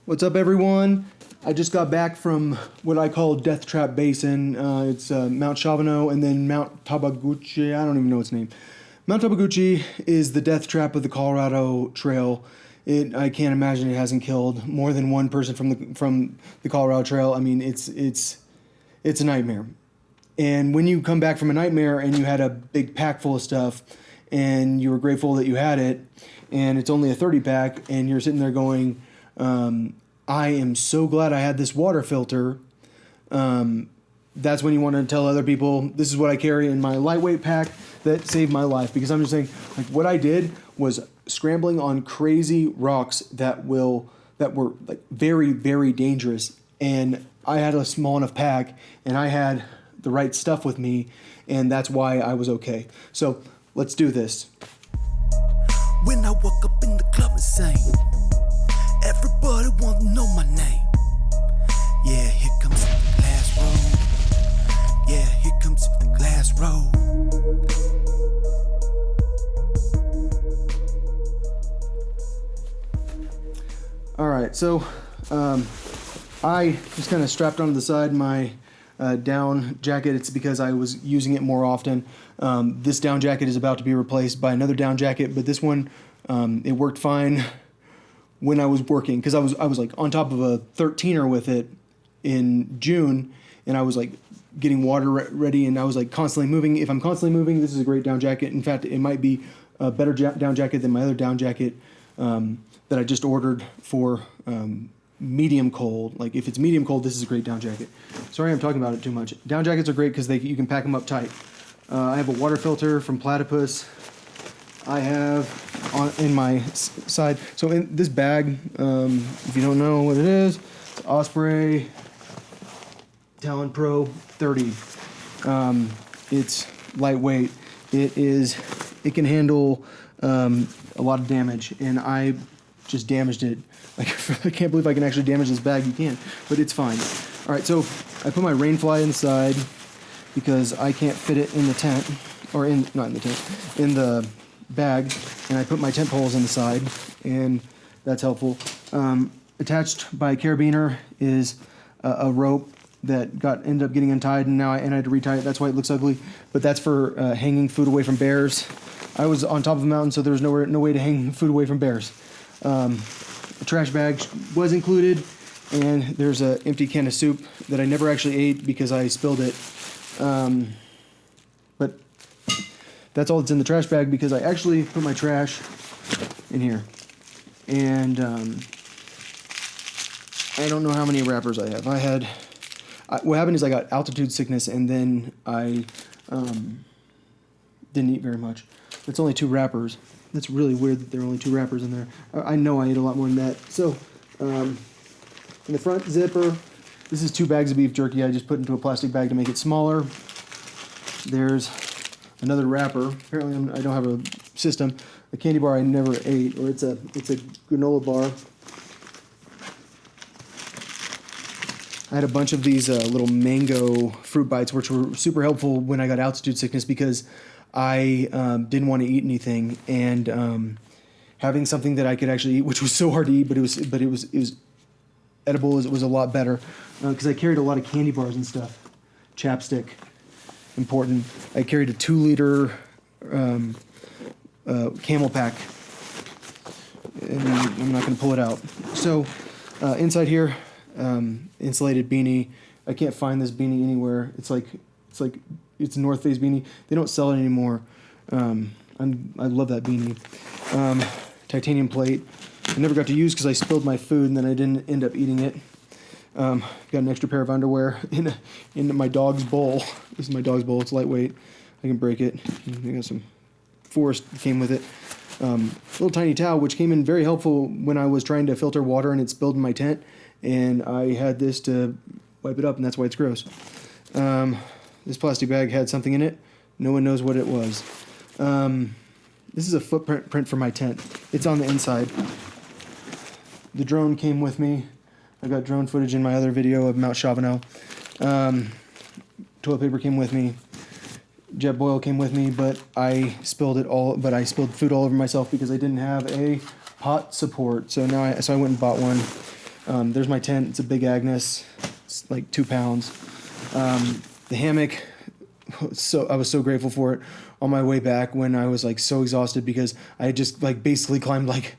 What's up, everyone? I just got back from what I call Deathtrap Basin. It's Mount Chavano and then Mount Tabaguchi. I don't even know its name. Mount Tabaguchi is the death trap of the Colorado Trail. I can't imagine it hasn't killed more than one person from the Colorado Trail. I mean, it's a nightmare. And when you come back from a nightmare and you had a big pack full of stuff and you were grateful that you had it, and it's only a 30 pack, and you're sitting there going, I am so glad I had this water filter. That's when you want to tell other people, this is what I carry in my lightweight pack that saved my life. Because I'm just saying, like, what I did was scrambling on crazy rocks that were like very, very dangerous. And I had a small enough pack, and I had the right stuff with me, and that's why I was okay. So let's do this. When I walk up in the club and sing, everybody want to know my name. Yeah, here comes the glass road. Yeah, here comes the glass road. All right, so I just kind of strapped onto the side my down jacket. It's because I was using it more often. This down jacket is about to be replaced by another down jacket, but this one, it worked fine when I was working, because I was like on top of a 13er with it in June, and I was like getting water ready, and I was like constantly moving. If I'm constantly moving, this is a great down jacket. In fact, it might be a better down jacket than my other down jacket that I just ordered for medium cold. Like, if it's medium cold, this is a great down jacket. Sorry I'm talking about it too much. Down jackets are great because you can pack them up tight. I have a water filter from Platypus. I have in my side. So in this bag, if you don't know what it is, it's Osprey Talon Pro 30. It's lightweight. It can handle a lot of damage, and I just damaged it. Like, I can't believe I can actually damage this bag. You can't, but it's fine. All right, so I put my Rainfly inside because I can't fit it in the tent, or not in the tent, in the bag, and I put my tent poles inside, and that's helpful. Attached by a carabiner is a rope that ended up getting untied, and I had to retie it. That's why it looks ugly, but that's for hanging food away from bears. I was on top of a mountain, so there was no way to hang food away from bears. A trash bag was included, and there's an empty can of soup that I never actually ate because I spilled it. But that's all that's in the trash bag, because I actually put my trash in here. And I don't know how many wrappers I have. What happened is I got altitude sickness, and then I didn't eat very much. It's only 2 wrappers. That's really weird that there are only 2 wrappers in there. I know I ate a lot more than that. So, in the front zipper, this is 2 bags of beef jerky I just put into a plastic bag to make it smaller. There's another wrapper. Apparently I don't have a system. A candy bar I never ate, or it's a granola bar. I had a bunch of these little mango fruit bites, which were super helpful when I got altitude sickness, because I didn't want to eat anything, and having something that I could actually eat, which was so hard to eat, but it was edible. It was a lot better, because I carried a lot of candy bars and stuff. Chapstick, important. I carried a 2-liter Camel pack, and I'm not going to pull it out. So inside here, insulated beanie. I can't find this beanie anywhere. It's a North Face beanie. They don't sell it anymore. I love that beanie. Titanium plate. I never got to use because I spilled my food and then I didn't end up eating it. Got an extra pair of underwear in my dog's bowl. This is my dog's bowl. It's lightweight. I can break it. I got some Forest came with it. Little tiny towel, which came in very helpful when I was trying to filter water and it spilled in my tent. And I had this to wipe it up, and that's why it's gross. This plastic bag had something in it. No one knows what it was. This is a footprint for my tent. It's on the inside. The drone came with me. I got drone footage in my other video of Mount Chavano. Toilet paper came with me. Jetboil came with me, but I spilled food all over myself because I didn't have a pot support. So I went and bought one. There's my tent. It's a big Agnes. It's like 2 pounds. The hammock, so I was so grateful for it on my way back when I was like so exhausted because I had just like basically climbed like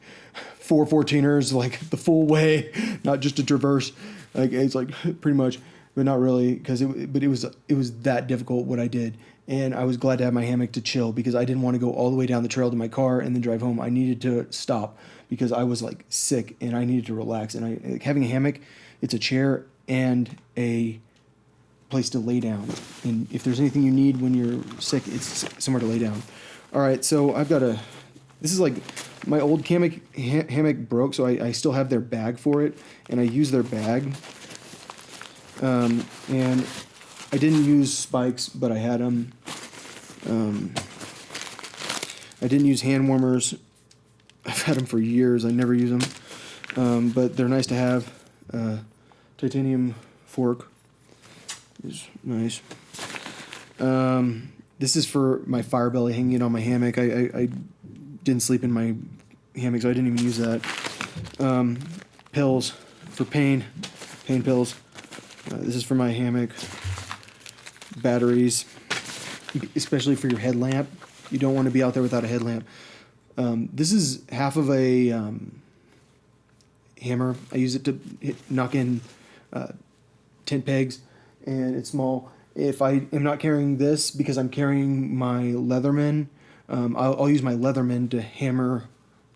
4 14ers like the full way, not just a traverse. Like it's like pretty much, but not really because it was that difficult what I did. And I was glad to have my hammock to chill because I didn't want to go all the way down the trail to my car and then drive home. I needed to stop because I was like sick and I needed to relax. And like, having a hammock, it's a chair and a place to lay down. And if there's anything you need when you're sick, it's somewhere to lay down. All right, so I've got this is like my old hammock broke, so I still have their bag for it, and I use their bag. And I didn't use spikes, but I had them. I didn't use hand warmers. I've had them for years. I never use them, but they're nice to have. Titanium fork is nice. This is for my fire belly hanging on my hammock. I didn't sleep in my hammock, so I didn't even use that. Pills for pain pills. This is for my hammock. Batteries, especially for your headlamp. You don't want to be out there without a headlamp. This is half of a hammer. I use it to knock in tent pegs, and it's small. If I am not carrying this because I'm carrying my Leatherman, I'll use my Leatherman to hammer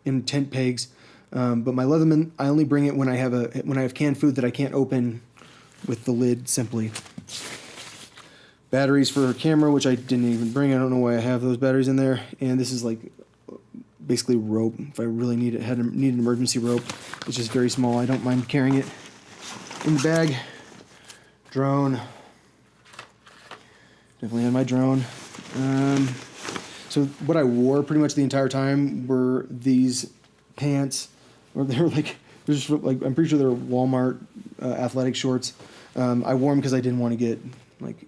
in tent pegs. But my Leatherman, I only bring it when I have canned food that I can't open with the lid simply. Batteries for a camera, which I didn't even bring. I don't know why I have those batteries in there. And this is like basically rope. If I really need it, need an emergency rope. It's just very small. I don't mind carrying it in the bag. Drone. Definitely had my drone. So what I wore pretty much the entire time were these pants, or they were like, they're just like, I'm pretty sure they're Walmart athletic shorts. I wore them because I didn't want to get like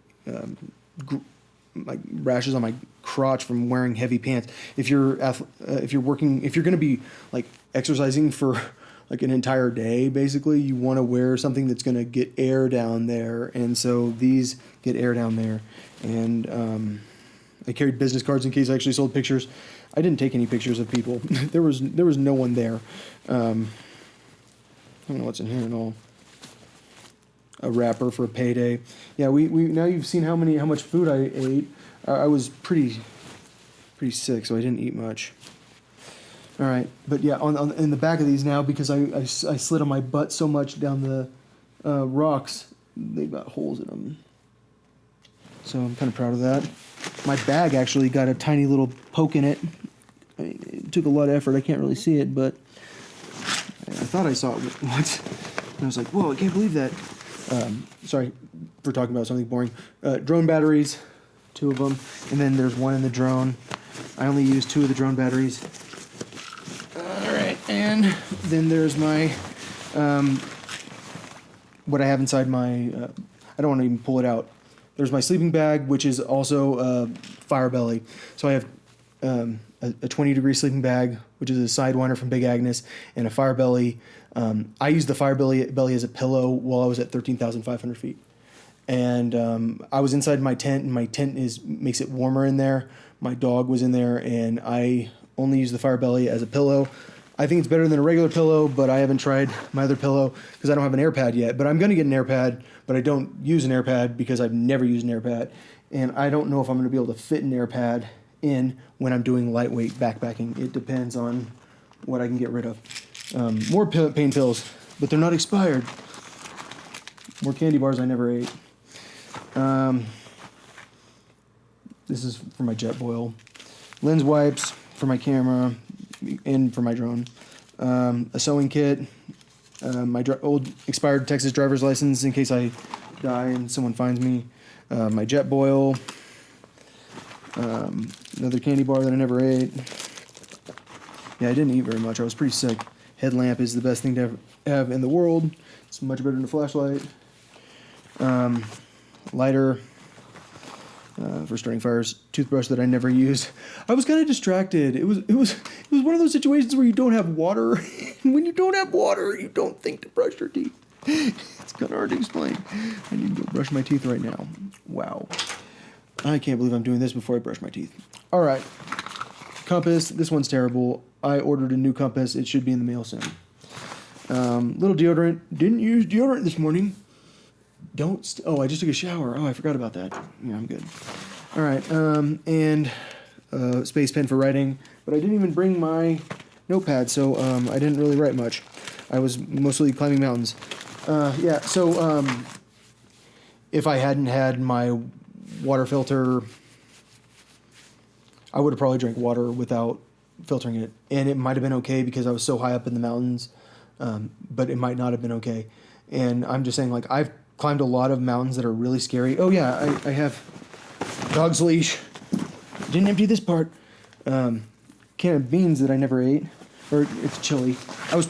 rashes on my crotch from wearing heavy pants. If you're going to be like exercising for like an entire day, basically, you want to wear something that's going to get air down there. And so these get air down there. And I carried business cards in case I actually sold pictures. I didn't take any pictures of people. there was no one there. I don't know what's in here at all. A wrapper for a payday. Yeah, we now you've seen how much food I ate. I was pretty sick, so I didn't eat much. All right, but yeah, in the back of these now, because I slid on my butt so much down the rocks, they've got holes in them. So I'm kind of proud of that. My bag actually got a tiny little poke in it. I mean, it took a lot of effort. I can't really see it, but I thought I saw it once. And I was like, whoa, I can't believe that. Sorry for talking about something boring. Drone batteries, 2 of them, and then there's one in the drone. I only use 2 of the drone batteries. All right, and then there's my what I have inside my. I don't want to even pull it out. There's my sleeping bag, which is also fire belly. So I have a 20-degree sleeping bag, which is a Sidewinder from Big Agnes, and a fire belly. I used the fire belly as a pillow while I was at 13,500 feet. And I was inside my tent, and my tent makes it warmer in there. My dog was in there, and I only use the fire belly as a pillow. I think it's better than a regular pillow, but I haven't tried my other pillow because I don't have an AirPad yet. But I'm going to get an AirPad, but I don't use an AirPad because I've never used an AirPad. And I don't know if I'm going to be able to fit an AirPad in when I'm doing lightweight backpacking. It depends on what I can get rid of. More pain pills, but they're not expired. More candy bars I never ate. This is for my jet boil. Lens wipes for my camera and for my drone. A sewing kit. My old expired Texas driver's license in case I die and someone finds me. My jet boil. Another candy bar that I never ate. Yeah, I didn't eat very much. I was pretty sick. Headlamp is the best thing to have in the world. It's much better than a flashlight. Lighter. for starting fires. Toothbrush that I never used. I was kind of distracted. It was one of those situations where you don't have water. And when you don't have water, you don't think to brush your teeth. It's kind of hard to explain. I need to go brush my teeth right now. Wow. I can't believe I'm doing this before I brush my teeth. All right. Compass. This one's terrible. I ordered a new compass. It should be in the mail soon. Little deodorant. Didn't use deodorant this morning. I just took a shower. Oh, I forgot about that. Yeah, I'm good. All right. And space pen for writing. But I didn't even bring my notepad, so I didn't really write much. I was mostly climbing mountains. If I hadn't had my water filter, I would have probably drank water without filtering it. And it might have been okay because I was so high up in the mountains, but it might not have been okay. And I'm just saying, like, I've climbed a lot of mountains that are really scary. Oh, yeah, I have dog's leash. Didn't empty this part. Can of beans that I never ate. Or it's chili. What I was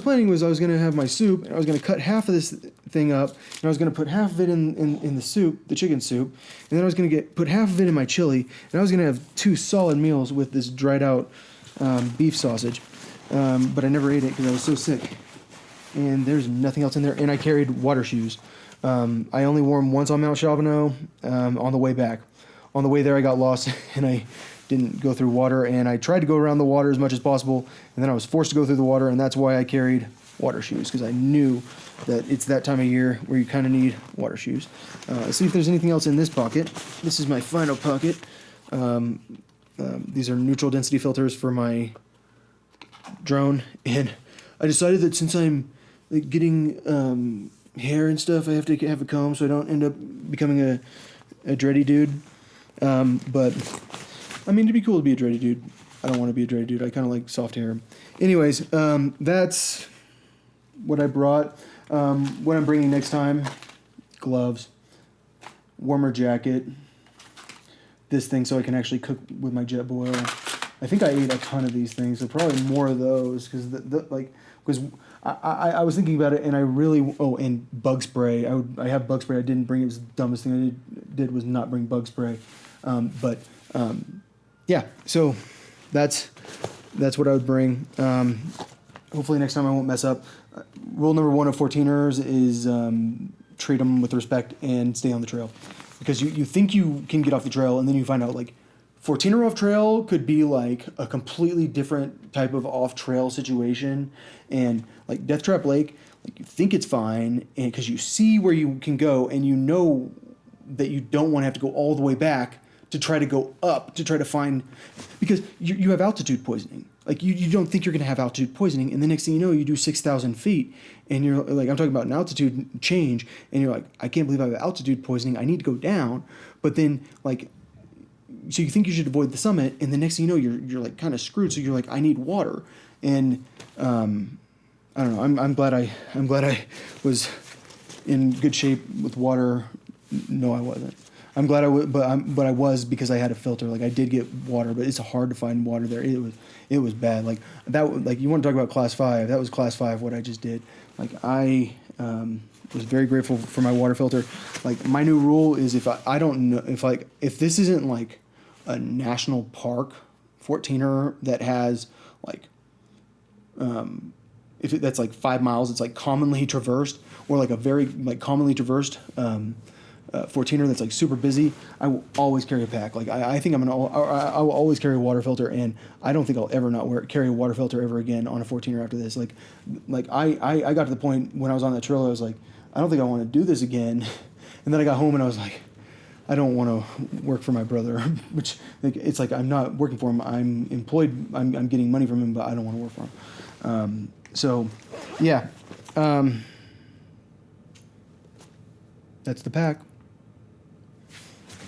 planning was I was going to have my soup, and I was going to cut half of this thing up, and I was going to put half of it in the soup, the chicken soup, and then I was going to put half of it in my chili, and I was going to have 2 solid meals with this dried out beef sausage. But I never ate it because I was so sick. And there's nothing else in there, and I carried water shoes. I only wore them once on Mount Chavano on the way back. On the way there, I got lost, and I didn't go through water, and I tried to go around the water as much as possible, and then I was forced to go through the water, and that's why I carried water shoes, because I knew that it's that time of year where you kind of need water shoes. Let's see if there's anything else in this pocket. This is my final pocket. These are neutral density filters for my drone, and I decided that since I'm getting hair and stuff, I have to have a comb so I don't end up becoming a dready dude. But I mean, it'd be cool to be a dready dude. I don't want to be a dready dude. I kind of like soft hair. Anyways, that's what I brought. What I'm bringing next time: gloves, warmer jacket, this thing so I can actually cook with my Jetboil. I think I ate a ton of these things, so probably more of those because I was thinking about it, and I really and bug spray. I have bug spray. I didn't bring it. It was the dumbest thing I did was not bring bug spray. Yeah, so that's what I would bring. Hopefully next time I won't mess up. Rule number 1 of 14ers is treat them with respect and stay on the trail. Because you think you can get off the trail, and then you find out, like, 14er off trail could be like a completely different type of off trail situation. And like Deathtrap Lake, like, you think it's fine, and because you see where you can go, and you know that you don't want to have to go all the way back to try to go up to try to find, because you have altitude poisoning. Like, you don't think you're going to have altitude poisoning, and the next thing you know, you do 6,000 feet, and you're like, I'm talking about an altitude change, and you're like, I can't believe I have altitude poisoning, I need to go down. But then, like, so you think you should avoid the summit, and the next thing you know, you're like kind of screwed. So you're like, I need water, and I don't know. I'm glad I was in good shape with water. No, I wasn't. I'm glad but I was, because I had a filter. Like, I did get water, but it's hard to find water there. It was bad. Like that. Like, you want to talk about class 5? That was class 5. What I just did. Like, I was very grateful for my water filter. Like, my new rule is if I don't know if this isn't like a national park 14er that has like that's like 5 miles, it's like commonly traversed, or like a very like commonly traversed 14er that's like super busy, I will always carry a pack. Like, I think I will always carry a water filter, and I don't think I'll ever not carry a water filter ever again on a 14er after this. Like I got to the point when I was on that trail, I was like, I don't think I want to do this again. And then I got home and I was like, I don't want to work for my brother, which, like, it's like I'm not working for him. I'm employed. I'm getting money from him, but I don't want to work for him. So, yeah. That's the pack.